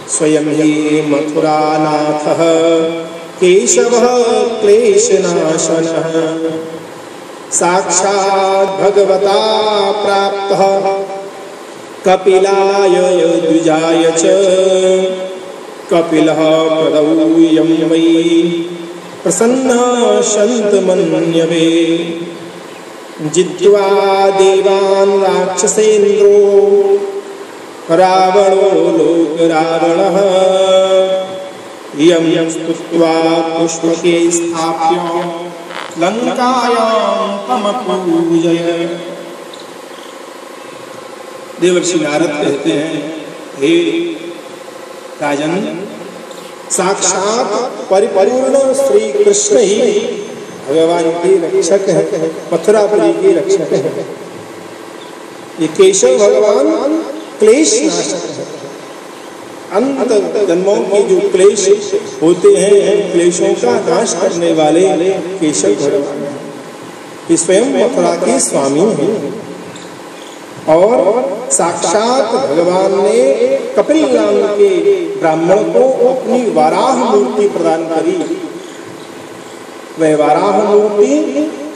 स्वयं ही मथुरानाथः केशवः क्लेशनाशनः साक्षात् भगवता प्राप्तः कपिलाय द्विजाय च कपिलः प्रदौयं वै प्रसन्नः शन्तमन्यवे जित्वा देवान् राक्षसेन्द्रो रावणो लोकरावणः यं स्तुत्वा पुष्पके स्थाप्य लंकायां तमपूजयत्। देवर्षि नारद कहते हैं, हे राजन, साक्षात परिपूर्ण श्री कृष्ण ही भगवान के रक्षक है, मथुरापुरी के रक्षक है। ये केशव भगवान क्लेश नाशक है। अंत जन्मों के जो क्लेश होते हैं, क्लेशों का नाश करने वाले केशव भगवान हैं। ये स्वयं मथुरा के स्वामी हैं और साक्षात भगवान ने कपिल नाम के ब्राह्मण को अपनी वाराह मूर्ति प्रदान करी। वह वाराह मूर्ति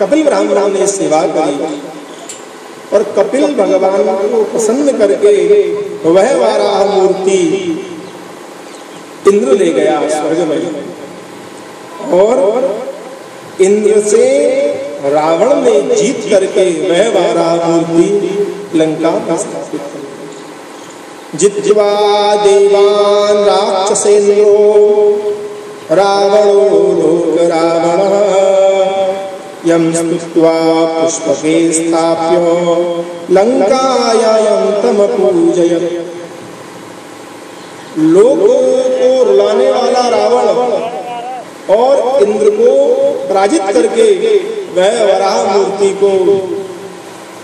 कपिल ब्राह्मण ने सेवा करी और कपिल भगवान को प्रसन्न करके वह वाराह मूर्ति इंद्र ले गया स्वर्ग में और इंद्र से रावण ने जीत करके वह वाराह मूर्ति लंका में स्थापित कर। जित्वा देवान् राक्षसेन्द्रो रावणो लोकरावणः यं स्तुत्वा पुष्पके स्थाप्य लंकायां तमपूजयत्। लोक को रुलाने वाला रावण और इंद्र को पराजित करके वह वराह मूर्ति को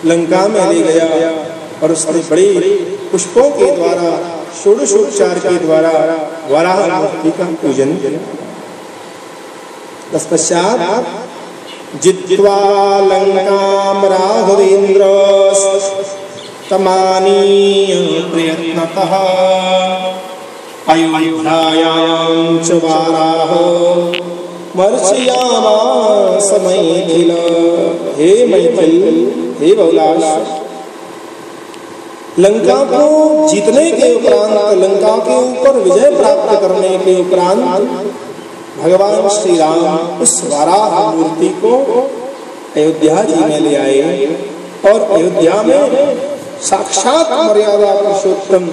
लंका में ले गया और उसने बड़े पुष्पों के द्वारा षोडशोपचार के द्वारा वराह मूर्ति का पूजन किया। तत्पश्चात जित्वा लंकां राघवेन्द्र तमानीय प्रयत्नतः अयोध्यायां च वाराह मर्चयामास मैथिल। हे मैथिल, हे बहुलाश, लंका को जीतने के उपरांत, लंका के ऊपर विजय प्राप्त करने के उपरांत भगवान श्री राम उस वाराह मूर्ति को अयोध्या जी में ले आए और अयोध्या में साक्षात मर्यादा पुरुषोत्तम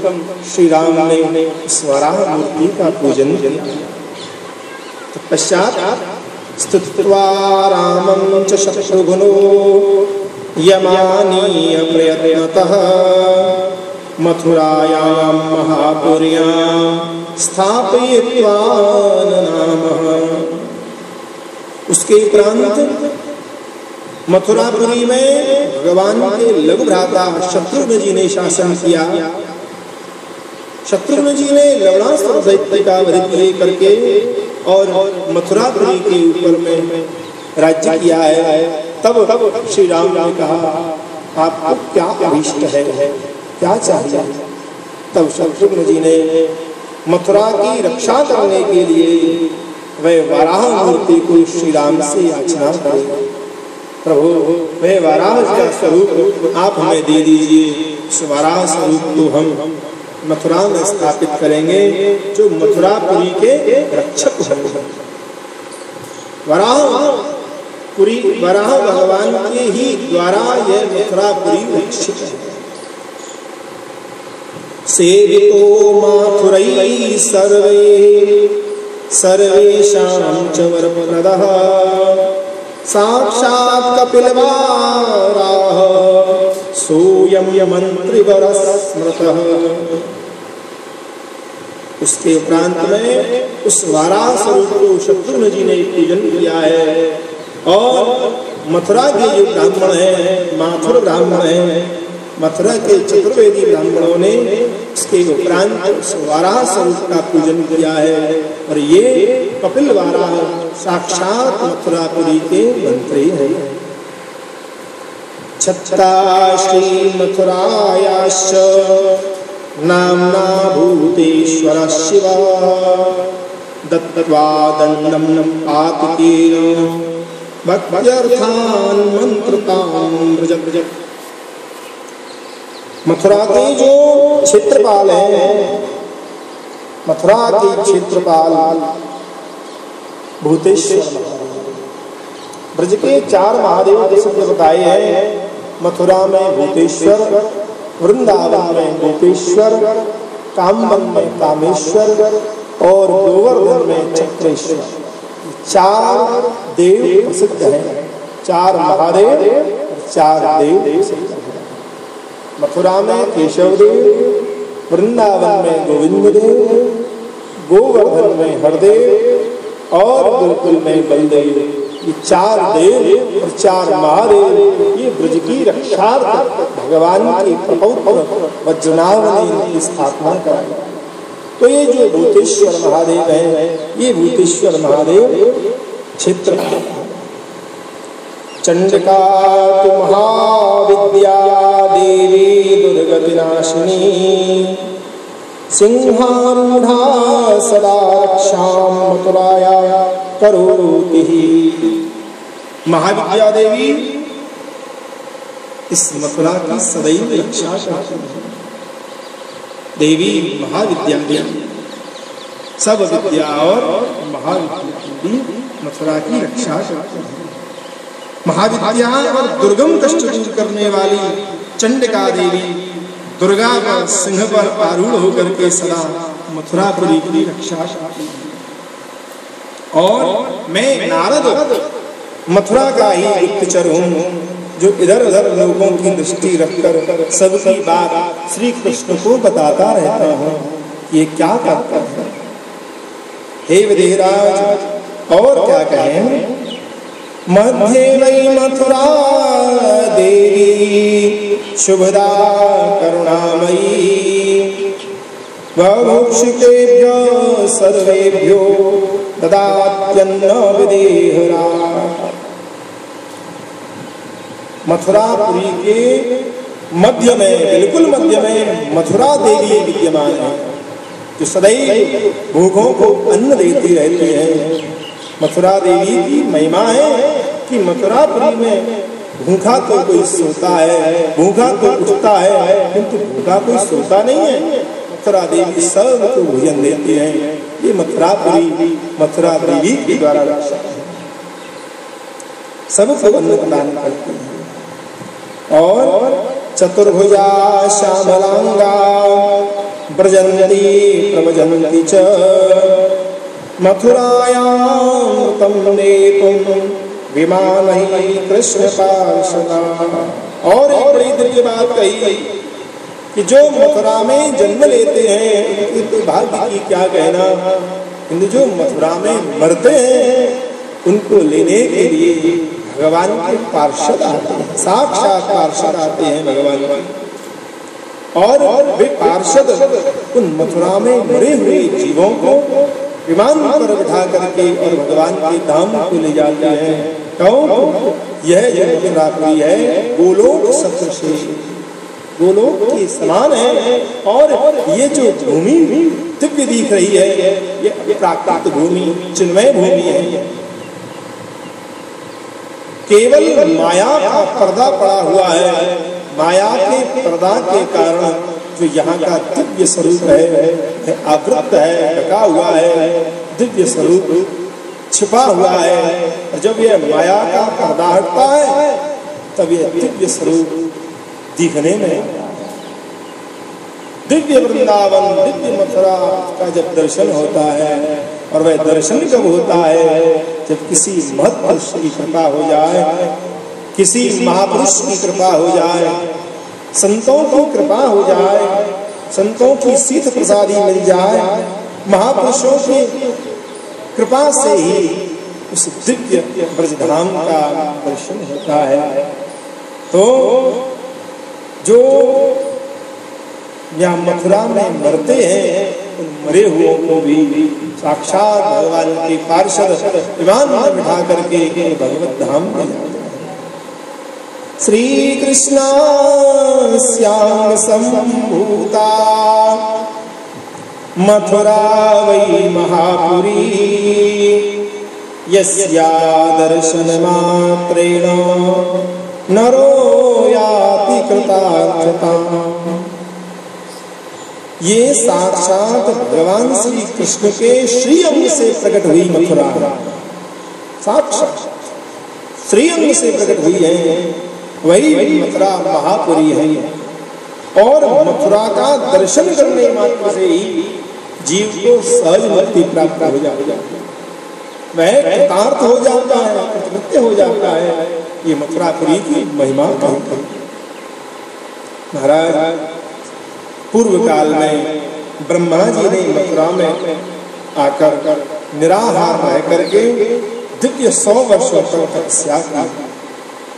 श्री राम ने इस वराह मूर्ति का पूजन किया। तत्पश्चात स्तुत्वा रामं च शत्रुघ्नो यमानीय प्रयत्नतः मथुरायां महापुर्यां स्थापयित्वा ननामः। उसके उपरांत मथुरापुरी में भगवान के लघु भ्राता शत्रुघ्न जी ने शासन किया। शत्रुघ्न जी ने लवणासुर दैत्य का वध करके और मथुरापुरी के ऊपर में राज्य किया है। तब श्री राम ने कहा, आपको क्या अभीष्ट है, क्या चाहिए? तब शत्रुघ्न जी ने मथुरा की रक्षा करने के लिए वह वराह मूर्ति को श्री राम से याचना की, प्रभु वह वराह का स्वरूप आप हमें दे दीजिए। इस वराह स्वरूप को हम मथुरा में स्थापित करेंगे, जो मथुरापुरी के रक्षक होंगे। वराह भगवान के ही द्वारा यह मथुरापुरी रक्षित है। सेवितो माथुरैः सर्वेषां च वरप्रदः साक्षात् कपिलवाराह सोऽयं मंत्रिवर स्मृतः। उसके उपरांत में उस वाराह स्वरूप को शत्रुघ्न जी ने पूजन किया है और मथुरा के जो ब्राह्मण हैं, माथुर ब्राह्मण हैं, मथुरा के चतुर्वेदी ब्राह्मणों ने उसके उपरांत वाराह स्वरूप का पूजन किया है और ये कपिल वाराह साक्षात मथुरापुरी के मंत्री हैं। छत्ता श्री मथुरायाश्च नाम्ना भूतेश्वर शिवा दत्त्वा दण्डं पातिकेन भक्त्यर्थान् मंत्रतान् व्रजत। मथुरा के जो क्षेत्रपाल हैं, मथुरा के क्षेत्रपाल भूतेश्वर, ब्रज के 4 महादेव प्रसिद्ध बताए हैं। मथुरा में भूतेश्वर, वृंदावन में गोपेश्वर, काम्बन में कामेश्वर और गोवर्धन में चक्रेश्वर। 4 देव प्रसिद्ध हैं, 4 महादेव, 4 देव प्रसिद्ध हैं। मथुरा में केशव देव, वृंदावन में गोविंद देव, गोवर्धन में हरदेव और गोकुल में बलदेव। ये 4 देव और 4 महादेव ये ब्रज की रक्षार्थ भगवान के प्रपौत्र वज्रनाभ ने इनकी स्थापना कराई। तो ये जो भूतेश्वर महादेव हैं, ये भूतेश्वर महादेव क्षेत्र चंडिका तु महाविद्या देवी दुर्गतिनाशिनी सिंहारूढ़ा सदा रक्षां मथुराया करोति। महाविद्या देवी इस मथुरा की सदैव रक्षा करती है। देवी महाविद्या देवी, सब विद्या और महाविद्या देवी मथुरा की रक्षा करती है। महाविद्या और दुर्गम कष्ट दूर करने वाली चंडिका देवी दुर्गा का सिंह पर आरूढ़ होकर के सदा मथुरापुरी की रक्षा करती है। और मैं नारद मथुरा का ही गुप्तचर हूँ, जो इधर उधर लोगों की दृष्टि रखकर सबकी बात श्री कृष्ण को बताता रहता हूँ ये क्या करता है। हे विदेहराज, और क्या कहें। मध्य वै मथुरा देवी शुभदा करुणामयी वभुक्षितेभ्यो सर्वेभ्यो ददात्यन्न विदेहरा। मथुरापुरी के मध्य में, बिल्कुल मध्य में मथुरा देवी विद्यमान है, जो सदैव भूखों को अन्न देती रहती है। मथुरा देवी की महिमा है कि मथुरापुरी में भूखा तो कोई सोता है, भूखा तो उठता है, किंतु भूखा कोई सोता नहीं है। मथुरा देवी सबको भोजन देती है। ये मथुरापुरी मथुरा देवी के द्वारा रक्षा है, सबको अन्न प्रदान करती है। और चतुर्भुजा श्यामलांगा व्रजन्ती प्रव्रजन्ती च मथुरायां तम नेतुम विमानहि कृष्ण पार्षदा। और एक बड़ी दिव्य बात कही कि जो मथुरा में जन्म लेते हैं उनके तो भाग्य की क्या कहना, किंतु जो मथुरा में मरते हैं उनको लेने के लिए भगवान के पार्षद आते हैं, साक्षात पार्षद आते हैं भगवान के। और वे पार्षद उन मथुरा में मरे हुए जीवों को विमान पर बिठा करके और भगवान के धाम को ले जाते हैं। क्यों? यह जो मथुरापुरी है गोलोक सदृश, गोलोक के समान है। और ये जो भूमि दिव्य दिख रही है, ये प्राकृतिक भूमि, चिन्मय भूमि है। केवल माया का पर्दा पड़ा हुआ है, माया के पर्दा के कारण जो यहाँ का दिव्य स्वरूप है आवृत है, ढका हुआ है, दिव्य स्वरूप छिपा हुआ है। और जब यह माया का पर्दा हटता है तब यह दिव्य स्वरूप दिखने में, दिव्य वृंदावन, दिव्य मथुरा का जब दर्शन होता है, और वह दर्शन कब होता है? जब किसी महत्पुरुष की कृपा हो जाए, किसी महापुरुष की कृपा हो जाए, संतों की कृपा हो जाए, संतों की शीत प्रसादी मिल जाए, महापुरुषों की कृपा से ही उस दिव्य ब्रजधाम का दर्शन होता है। तो जो यहाँ मथुरा में मरते हैं उन मरे हुओं को भी साक्षात भगवान के पार्षद विमान में बिठा करके भगवत धाम में जाते हैं। श्री कृष्णास्यां सम्भूता मथुरा वै महापुरी यस्या दर्शनमात्रेण नरो याति कृतार्थताम्। ये साक्षात भगवान श्री कृष्ण के श्री अंग से प्रकट हुई मथुरा, साक्षात श्री अंग से प्रकट हुई है, वही मथुरा महापुरी है। और मथुरा का दर्शन करने मात्र से ही जीव को सहज मुक्ति प्राप्त हो जाती है, वह कृतार्थ हो जाता है, कृतकृत्य हो जाता है। ये मथुरापुरी की महिमा कहते हैं। महाराज पूर्व काल में ब्रह्मा जी ने मथुरा में आकर निराहार रह करके दिव्य 100 वर्षों तक तपस्या की।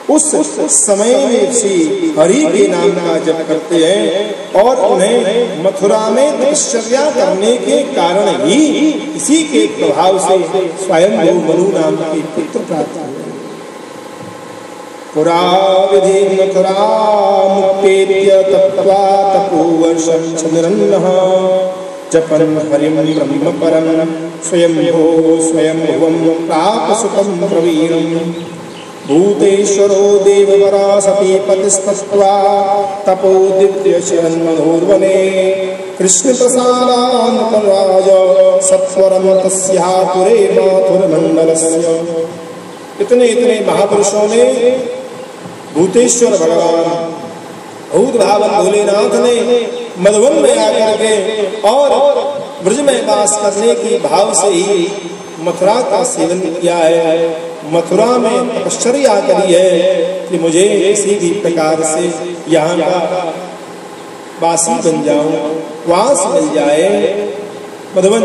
उस समय में श्री हरि के नाम का जप करते हैं और उन्हें मथुरा में तपस्या करने के कारण ही इसी के प्रभाव से स्वयं मनु नाम के पुत्र प्राप्त हुए। पुरा विधि मथुरा मुक्तेत्य तत्वा तपोवर्षं चन्द्रन्नः जपन् हरिं ब्रह्म परं स्वयंभुवं प्राप सुखं प्रवीणम्। भूतेश्वरो देववरा सतीपतिस्तत्वा तपो दिव्यशरन्मनोर्वने कृष्णप्रसादान्नतराज सत्वरं तस्यापुरे माथुरमण्डलस्य। इतने महापुरुषों ने भूतेश्वर भगवान भूत भावन भोलेनाथ ने मधुवन में आकर के और ब्रज में वास करने की भाव से ही मथुरा का सेवन किया है। मथुरा में तपश्चर्या करी है कि मुझे किसी भी प्रकार से यहाँ का वासी बन जाऊं, वास मिल जाए। मधुवन